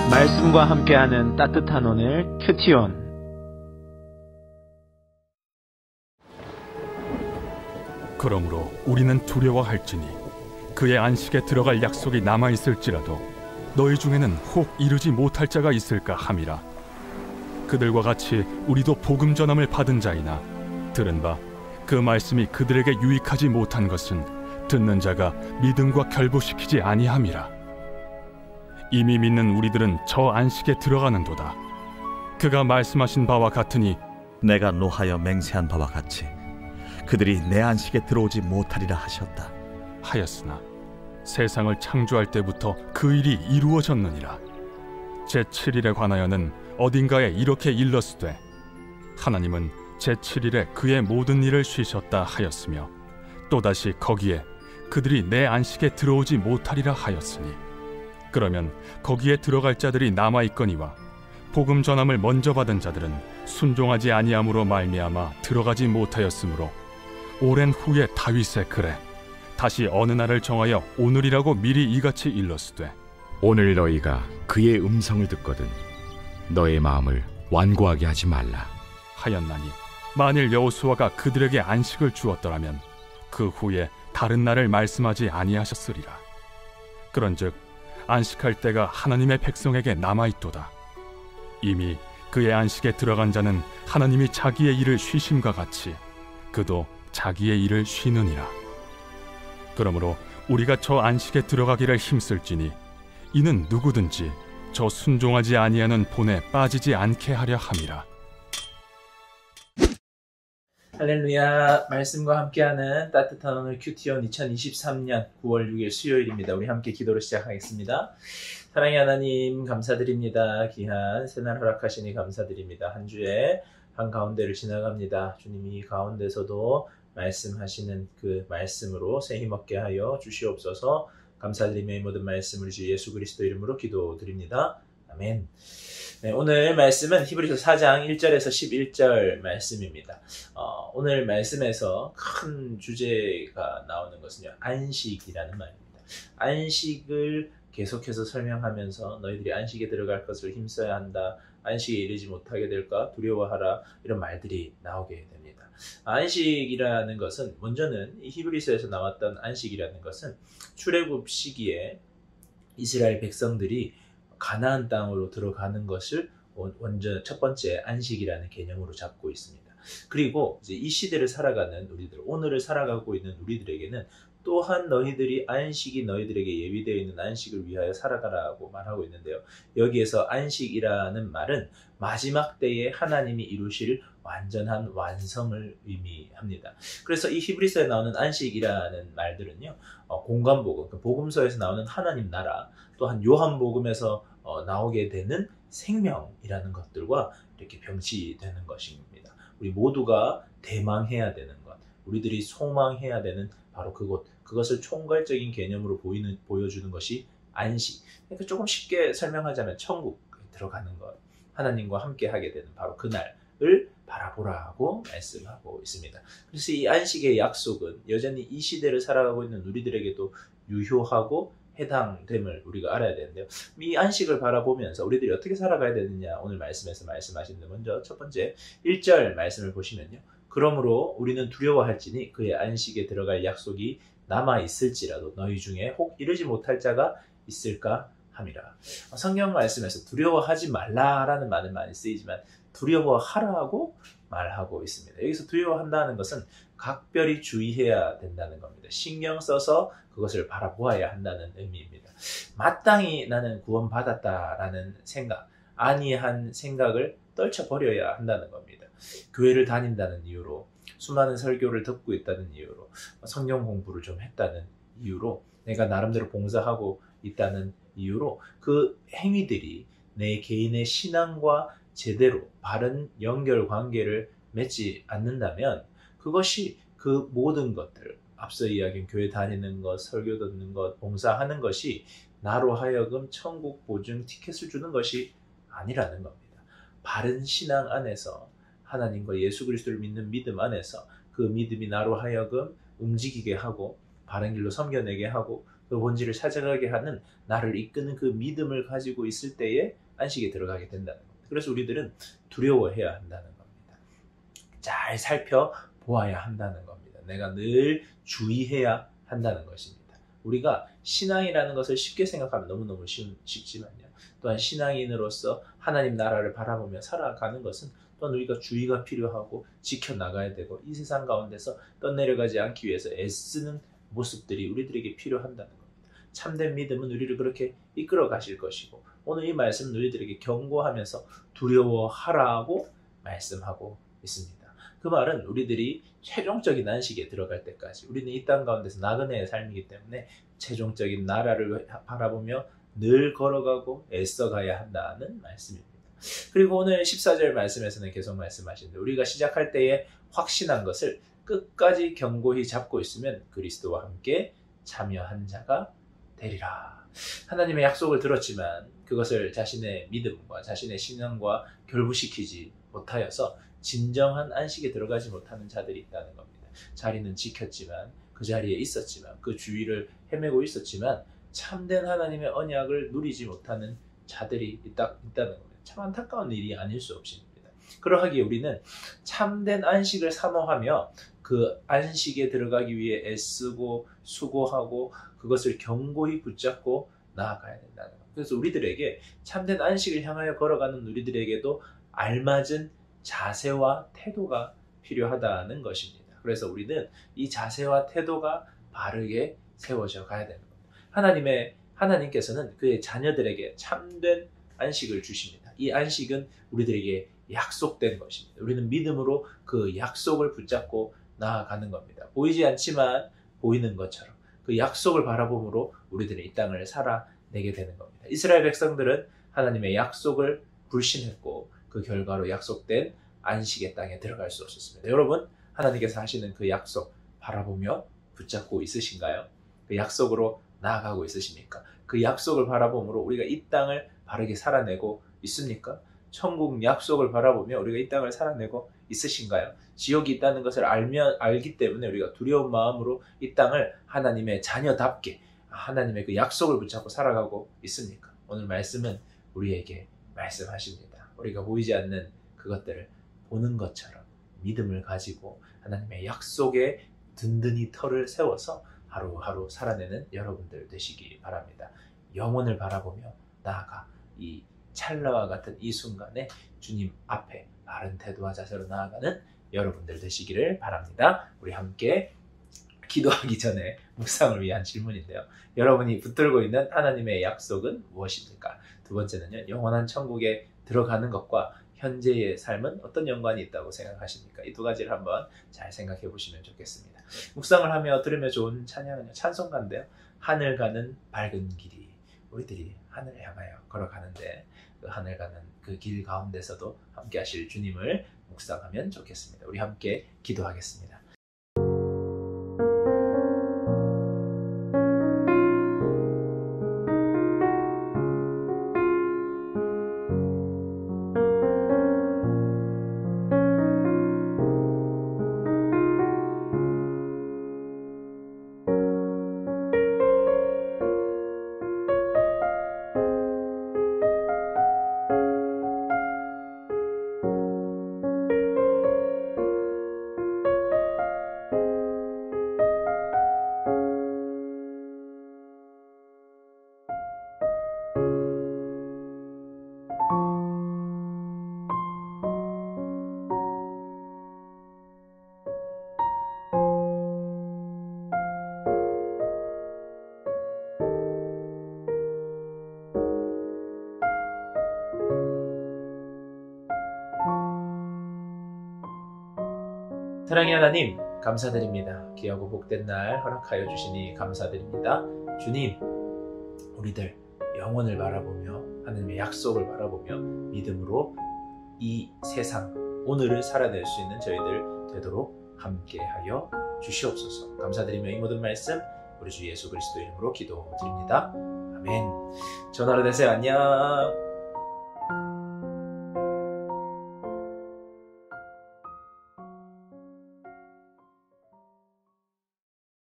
말씀과 함께하는 따뜻한 오늘 큐티온. 그러므로 우리는 두려워할지니 그의 안식에 들어갈 약속이 남아있을지라도 너희 중에는 혹 이르지 못할 자가 있을까 함이라. 그들과 같이 우리도 복음 전함을 받은 자이나 들은 바 그 말씀이 그들에게 유익하지 못한 것은 듣는 자가 믿음과 결부시키지 아니함이라. 이미 믿는 우리들은 저 안식에 들어가는도다. 그가 말씀하신 바와 같으니 내가 노하여 맹세한 바와 같이 그들이 내 안식에 들어오지 못하리라 하셨다 하였으나 세상을 창조할 때부터 그 일이 이루어졌느니라. 제7일에 관하여는 어딘가에 이렇게 일렀으되 하나님은 제7일에 그의 모든 일을 쉬셨다 하였으며 또다시 거기에 그들이 내 안식에 들어오지 못하리라 하였으니 그러면 거기에 들어갈 자들이 남아있거니와 복음 전함을 먼저 받은 자들은 순종하지 아니함으로 말미암아 들어가지 못하였으므로 오랜 후에 다윗의 글에 다시 어느 날을 정하여 오늘이라고 미리 이같이 일렀으되 오늘 너희가 그의 음성을 듣거든 너의 마음을 완고하게 하지 말라 하였나니 만일 여호수아가 그들에게 안식을 주었더라면 그 후에 다른 날을 말씀하지 아니하셨으리라. 그런즉 안식할 때가 하나님의 백성에게 남아있도다. 이미 그의 안식에 들어간 자는 하나님이 자기의 일을 쉬심과 같이 그도 자기의 일을 쉬느니라. 그러므로 우리가 저 안식에 들어가기를 힘쓸지니 이는 누구든지 저 순종하지 아니하는 본에 빠지지 않게 하려 함이라. 할렐루야. 말씀과 함께하는 따뜻한 오늘 큐티온 2023년 9월 6일 수요일입니다. 우리 함께 기도로 시작하겠습니다. 사랑의 하나님 감사드립니다. 귀한 새날 허락하시니 감사드립니다. 한 주의 한가운데를 지나갑니다. 주님이 가운데서도 말씀하시는 그 말씀으로 새 힘없게 하여 주시옵소서. 감사드리며 이 모든 말씀을 주 예수 그리스도 이름으로 기도드립니다. 아멘. 네, 오늘 말씀은 히브리서 4장 1절에서 11절 말씀입니다. 오늘 말씀에서 큰 주제가 나오는 것은요, 안식이라는 말입니다. 안식을 계속해서 설명하면서 너희들이 안식에 들어갈 것을 힘써야 한다. 안식에 이르지 못하게 될까 두려워하라. 이런 말들이 나오게 됩니다. 안식이라는 것은 먼저는 이 히브리서에서 나왔던 안식이라는 것은 출애굽 시기에 이스라엘 백성들이 가나안 땅으로 들어가는 것을 완전 첫 번째 안식이라는 개념으로 잡고 있습니다. 그리고 이제 이 시대를 살아가는 우리들, 오늘을 살아가고 있는 우리들에게는 또한 너희들이 안식이 너희들에게 예비되어 있는 안식을 위하여 살아가라고 말하고 있는데요. 여기에서 안식이라는 말은 마지막 때에 하나님이 이루실 완전한 완성을 의미합니다. 그래서 이 히브리서에 나오는 안식이라는 말들은요, 공관복음, 복음서에서 나오는 하나님 나라, 또한 요한복음에서 나오게 되는 생명이라는 것들과 이렇게 병치되는 것입니다. 우리 모두가 대망해야 되는 것, 우리들이 소망해야 되는 바로 그것을 총괄적인 개념으로 보여주는 것이 안식. 그러니까 조금 쉽게 설명하자면 천국에 들어가는 것, 하나님과 함께 하게 되는 바로 그날을 바라보라고 말씀하고 있습니다. 그래서 이 안식의 약속은 여전히 이 시대를 살아가고 있는 우리들에게도 유효하고 해당됨을 우리가 알아야 되는데요. 이 안식을 바라보면서 우리들이 어떻게 살아가야 되느냐, 오늘 말씀에서 말씀하시는데, 먼저 첫 번째 1절 말씀을 보시면요, 그러므로 우리는 두려워할지니 그의 안식에 들어갈 약속이 남아있을지라도 너희 중에 혹 이르지 못할 자가 있을까 함이라. 성경 말씀에서 두려워하지 말라라는 말은 많이 쓰이지만 두려워하라고 말하고 있습니다. 여기서 두려워한다는 것은 각별히 주의해야 된다는 겁니다. 신경 써서 그것을 바라보아야 한다는 의미입니다. 마땅히 나는 구원받았다라는 생각, 아니한 생각을 떨쳐버려야 한다는 겁니다. 교회를 다닌다는 이유로, 수많은 설교를 듣고 있다는 이유로, 성경 공부를 좀 했다는 이유로, 내가 나름대로 봉사하고 있다는 이유로 그 행위들이 내 개인의 신앙과 제대로 바른 연결 관계를 맺지 않는다면 그것이 그 모든 것들, 앞서 이야기한 교회 다니는 것, 설교 듣는 것, 봉사하는 것이 나로 하여금 천국 보증 티켓을 주는 것이 아니라는 겁니다. 바른 신앙 안에서, 하나님과 예수 그리스도를 믿는 믿음 안에서 그 믿음이 나로 하여금 움직이게 하고 바른 길로 섬겨내게 하고 그 본질을 찾아가게 하는 나를 이끄는 그 믿음을 가지고 있을 때에 안식에 들어가게 된다는 겁니다. 그래서 우리들은 두려워해야 한다는 겁니다. 잘 살펴보아야 한다는 겁니다. 내가 늘 주의해야 한다는 것입니다. 우리가 신앙이라는 것을 쉽게 생각하면 너무너무 쉽지만요. 또한 신앙인으로서 하나님 나라를 바라보며 살아가는 것은 또한 우리가 주의가 필요하고 지켜나가야 되고 이 세상 가운데서 떠내려가지 않기 위해서 애쓰는 모습들이 우리들에게 필요한다는 겁니다. 참된 믿음은 우리를 그렇게 이끌어 가실 것이고 오늘 이 말씀은 우리들에게 경고하면서 두려워하라고 말씀하고 있습니다. 그 말은 우리들이 최종적인 안식에 들어갈 때까지 우리는 이 땅 가운데서 나그네의 삶이기 때문에 최종적인 나라를 바라보며 늘 걸어가고 애써가야 한다는 말씀입니다. 그리고 오늘 14절 말씀에서는 계속 말씀하시는데 우리가 시작할 때에 확신한 것을 끝까지 견고히 잡고 있으면 그리스도와 함께 참여한 자가 되리라. 하나님의 약속을 들었지만 그것을 자신의 믿음과 자신의 신앙과 결부시키지 못하여서 진정한 안식에 들어가지 못하는 자들이 있다는 겁니다. 자리는 지켰지만 그 자리에 있었지만 그 주위를 헤매고 있었지만 참된 하나님의 언약을 누리지 못하는 자들이 있다는 겁니다. 참 안타까운 일이 아닐 수 없습니다. 그러하기에 우리는 참된 안식을 사모하며 그 안식에 들어가기 위해 애쓰고 수고하고 그것을 견고히 붙잡고 나아가야 된다는 겁니다. 그래서 우리들에게 참된 안식을 향하여 걸어가는 우리들에게도 알맞은 자세와 태도가 필요하다는 것입니다. 그래서 우리는 이 자세와 태도가 바르게 세워져 가야 되는 겁니다. 하나님께서는 그의 자녀들에게 참된 안식을 주십니다. 이 안식은 우리들에게 약속된 것입니다. 우리는 믿음으로 그 약속을 붙잡고 나아가는 겁니다. 보이지 않지만 보이는 것처럼 그 약속을 바라봄으로 우리들은 이 땅을 살아내게 되는 겁니다. 이스라엘 백성들은 하나님의 약속을 불신했고 그 결과로 약속된 안식의 땅에 들어갈 수 없었습니다. 여러분, 하나님께서 하시는 그 약속 바라보며 붙잡고 있으신가요? 그 약속으로 나아가고 있으십니까? 그 약속을 바라봄으로 우리가 이 땅을 바르게 살아내고 있습니까? 천국 약속을 바라보며 우리가 이 땅을 살아내고 있으신가요? 지옥이 있다는 것을 알기 때문에 우리가 두려운 마음으로 이 땅을 하나님의 자녀답게 하나님의 그 약속을 붙잡고 살아가고 있습니까? 오늘 말씀은 우리에게 말씀하십니다. 우리가 보이지 않는 그것들을 보는 것처럼 믿음을 가지고 하나님의 약속에 든든히 터를 세워서 하루하루 살아내는 여러분들 되시기 바랍니다. 영혼을 바라보며 나아가 이 찰나와 같은 이 순간에 주님 앞에 바른 태도와 자세로 나아가는 여러분들 되시기를 바랍니다. 우리 함께 기도하기 전에 묵상을 위한 질문인데요. 여러분이 붙들고 있는 하나님의 약속은 무엇입니까? 두 번째는요, 영원한 천국에 들어가는 것과 현재의 삶은 어떤 연관이 있다고 생각하십니까? 이 두 가지를 한번 잘 생각해 보시면 좋겠습니다. 묵상을 하며 들으며 좋은 찬양은요, 찬송가인데요. 하늘 가는 밝은 길이, 우리들이 하늘을 향하여 걸어가는데 그 하늘 가는 그 길 가운데서도 함께 하실 주님을 묵상하면 좋겠습니다. 우리 함께 기도하겠습니다. 사랑의 하나님, 감사드립니다. 귀하고 복된 날 허락하여 주시니 감사드립니다. 주님, 우리들 영혼을 바라보며 하나님의 약속을 바라보며 믿음으로 이 세상, 오늘을 살아낼 수 있는 저희들 되도록 함께하여 주시옵소서. 감사드리며 이 모든 말씀 우리 주 예수 그리스도 이름으로 기도드립니다. 아멘. 좋은 하루 되세요. 안녕.